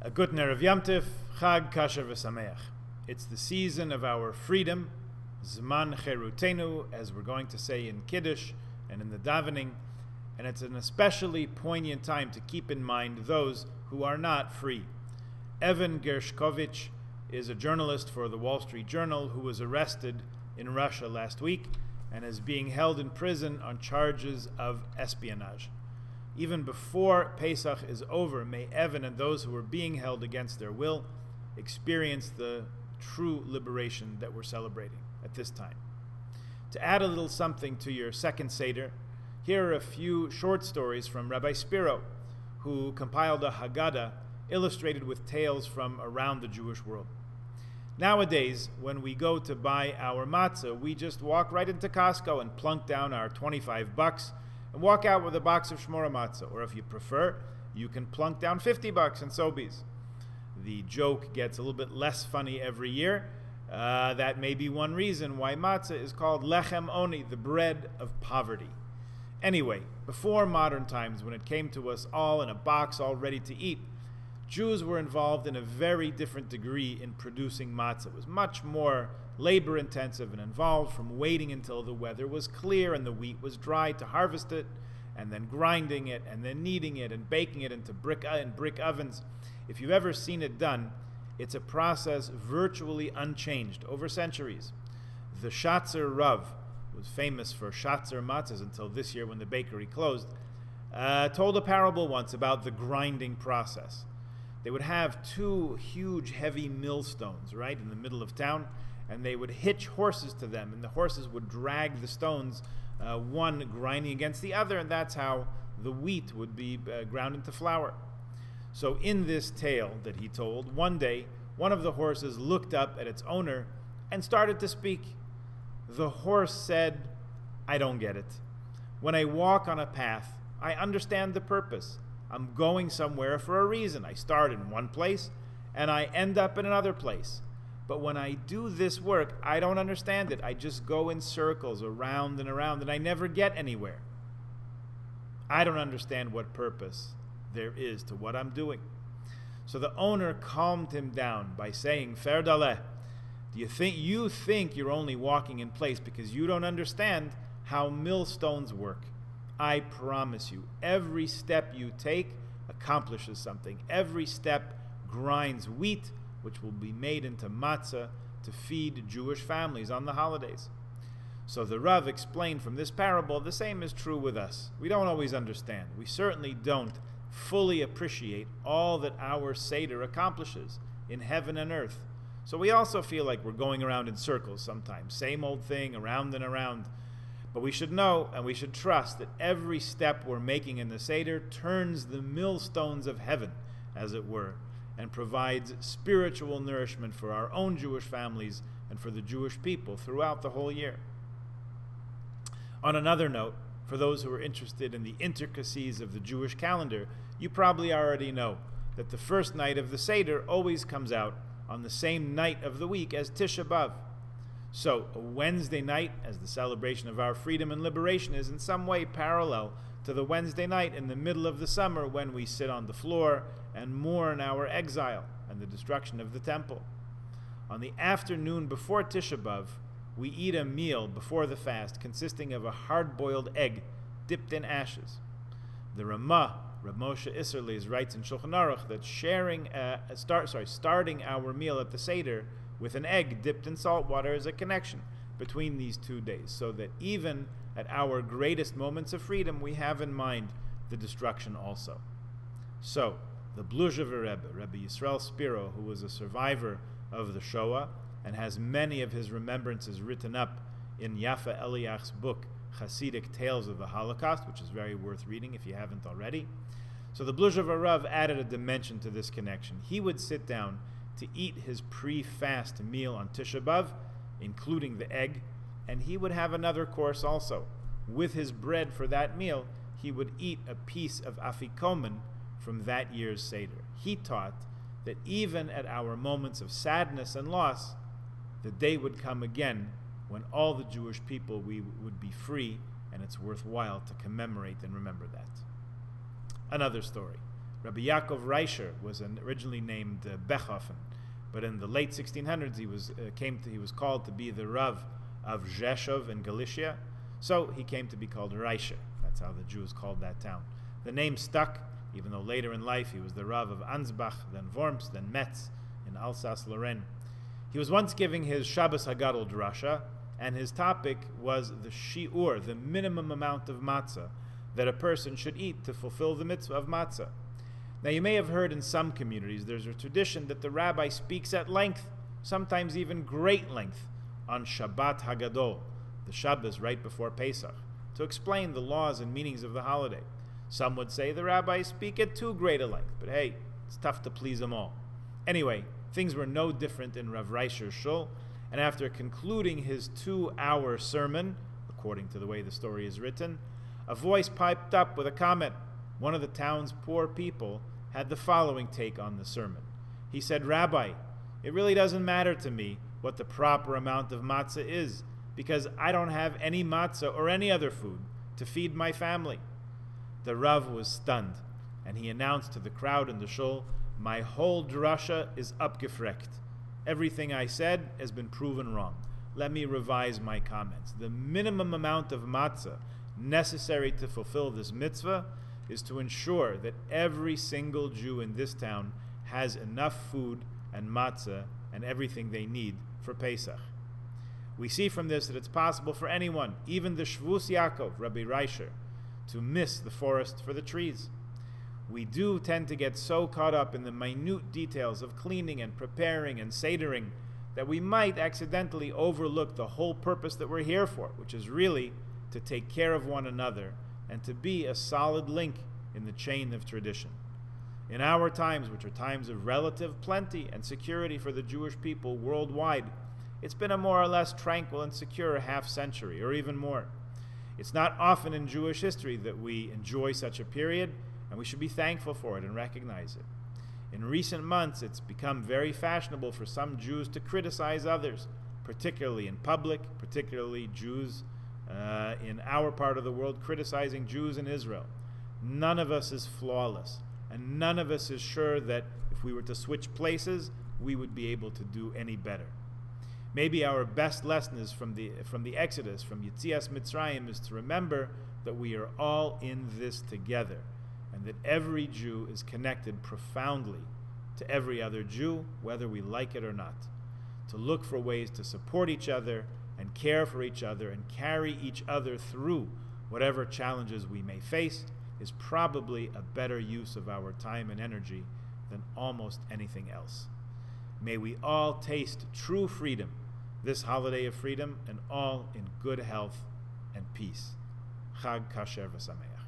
A good Erev Yom Tif, Chag Kasher V'Sameach. It's the season of our freedom, Zman Cherutenu, as we're going to say in Kiddush and in the davening, and it's an especially poignant time to keep in mind those who are not free. Evan Gershkovich is a journalist for the Wall Street Journal who was arrested in Russia last week and is being held in prison on charges of espionage. Even before Pesach is over, may Evan and those who are being held against their will experience the true liberation that we're celebrating at this time. To add a little something to your second Seder, here are a few short stories from Rabbi Spiro, who compiled a Haggadah illustrated with tales from around the Jewish world. Nowadays, when we go to buy our matzah, we just walk right into Costco and plunk down our $25 and walk out with a box of shmora matzah. Or if you prefer, you can plunk down $50 in Sobeys. The joke gets a little bit less funny every year. That may be one reason why matzah is called lechem oni, the bread of poverty. Anyway, before modern times, when it came to us all in a box all ready to eat, Jews were involved in a very different degree in producing matzah. It was much more labor-intensive and involved from waiting until the weather was clear and the wheat was dry to harvest it, and then grinding it, and then kneading it, and baking it into brick ovens. If you've ever seen it done, it's a process virtually unchanged over centuries. The Shatzer Rav, who was famous for Shatzer matzahs until this year when the bakery closed, told a parable once about the grinding process. They would have two huge, heavy millstones, right, in the middle of town, and they would hitch horses to them, and the horses would drag the stones, one grinding against the other, and that's how the wheat would be ground into flour. So in this tale that he told, one day, one of the horses looked up at its owner and started to speak. The horse said, "I don't get it. When I walk on a path, I understand the purpose. I'm going somewhere for a reason. I start in one place and I end up in another place. But when I do this work, I don't understand it. I just go in circles around and around and I never get anywhere. I don't understand what purpose there is to what I'm doing." So the owner calmed him down by saying, "Fer daleh, do you think you're only walking in place because you don't understand how millstones work? I promise you, every step you take accomplishes something. Every step grinds wheat, which will be made into matzah to feed Jewish families on the holidays." So the Rav explained from this parable, the same is true with us. We don't always understand. We certainly don't fully appreciate all that our Seder accomplishes in heaven and earth. So we also feel like we're going around in circles sometimes, same old thing, around and around. But we should know and we should trust that every step we're making in the Seder turns the millstones of heaven, as it were, and provides spiritual nourishment for our own Jewish families and for the Jewish people throughout the whole year. On another note, for those who are interested in the intricacies of the Jewish calendar, you probably already know that the first night of the Seder always comes out on the same night of the week as Tisha B'Av. So, a Wednesday night, as the celebration of our freedom and liberation, is in some way parallel to the Wednesday night in the middle of the summer when we sit on the floor and mourn our exile and the destruction of the temple. On the afternoon before Tisha B'Av, we eat a meal before the fast consisting of a hard-boiled egg dipped in ashes. The Ramah, Rav Moshe Isserles, writes in Shulchan Aruch that starting our meal at the Seder with an egg dipped in salt water is a connection between these 2 days, so that even at our greatest moments of freedom, we have in mind the destruction also. So, the Bluzhever Rebbe, Rebbe Yisrael Spiro, who was a survivor of the Shoah and has many of his remembrances written up in Yafa Eliach's book, Hasidic Tales of the Holocaust, which is very worth reading if you haven't already. So the Bluzhever Rav added a dimension to this connection. He would sit down to eat his pre-fast meal on Tisha B'Av, including the egg, and he would have another course also. With his bread for that meal, he would eat a piece of afikomen from that year's Seder. He taught that even at our moments of sadness and loss, the day would come again when all the Jewish people would be free, and it's worthwhile to commemorate and remember that. Another story. Rabbi Yaakov Reischer was originally named Bechhofen, but in the late 1600s he was called to be the Rav of Rzeszów in Galicia, so he came to be called Reischer. That's how the Jews called that town. The name stuck, even though later in life he was the Rav of Ansbach, then Worms, then Metz in Alsace-Lorraine. He was once giving his Shabbos Hagadol drasha, and his topic was the shi'ur, the minimum amount of matzah that a person should eat to fulfill the mitzvah of matzah. Now you may have heard in some communities there's a tradition that the rabbi speaks at length, sometimes even great length, on Shabbat Hagadol, the Shabbos right before Pesach, to explain the laws and meanings of the holiday. Some would say the rabbis speak at too great a length, but hey, it's tough to please them all. Anyway, things were no different in Rav Reischer's shul, and after concluding his 2-hour sermon, according to the way the story is written, a voice piped up with a comment. One of the town's poor people had the following take on the sermon. He said, "Rabbi, it really doesn't matter to me what the proper amount of matzah is, because I don't have any matzah or any other food to feed my family." The Rav was stunned, and he announced to the crowd in the shul, "My whole drasha is upgefrekt. Everything I said has been proven wrong. Let me revise my comments. The minimum amount of matzah necessary to fulfill this mitzvah is to ensure that every single Jew in this town has enough food and matzah and everything they need for Pesach." We see from this that it's possible for anyone, even the Shvus Yaakov, Rabbi Reischer, to miss the forest for the trees. We do tend to get so caught up in the minute details of cleaning and preparing and sedering that we might accidentally overlook the whole purpose that we're here for, which is really to take care of one another and to be a solid link in the chain of tradition. In our times, which are times of relative plenty and security for the Jewish people worldwide, it's been a more or less tranquil and secure half-century, or even more. It's not often in Jewish history that we enjoy such a period, and we should be thankful for it and recognize it. In recent months, it's become very fashionable for some Jews to criticize others, particularly in public, particularly Jews in our part of the world criticizing Jews in Israel. None of us is flawless, and none of us is sure that if we were to switch places, we would be able to do any better. Maybe our best lesson is from the Exodus, from Yetzias Mitzrayim, is to remember that we are all in this together, and that every Jew is connected profoundly to every other Jew, whether we like it or not. To look for ways to support each other and care for each other and carry each other through whatever challenges we may face is probably a better use of our time and energy than almost anything else. May we all taste true freedom this holiday of freedom, and all in good health and peace. Chag Kasher V'Sameach.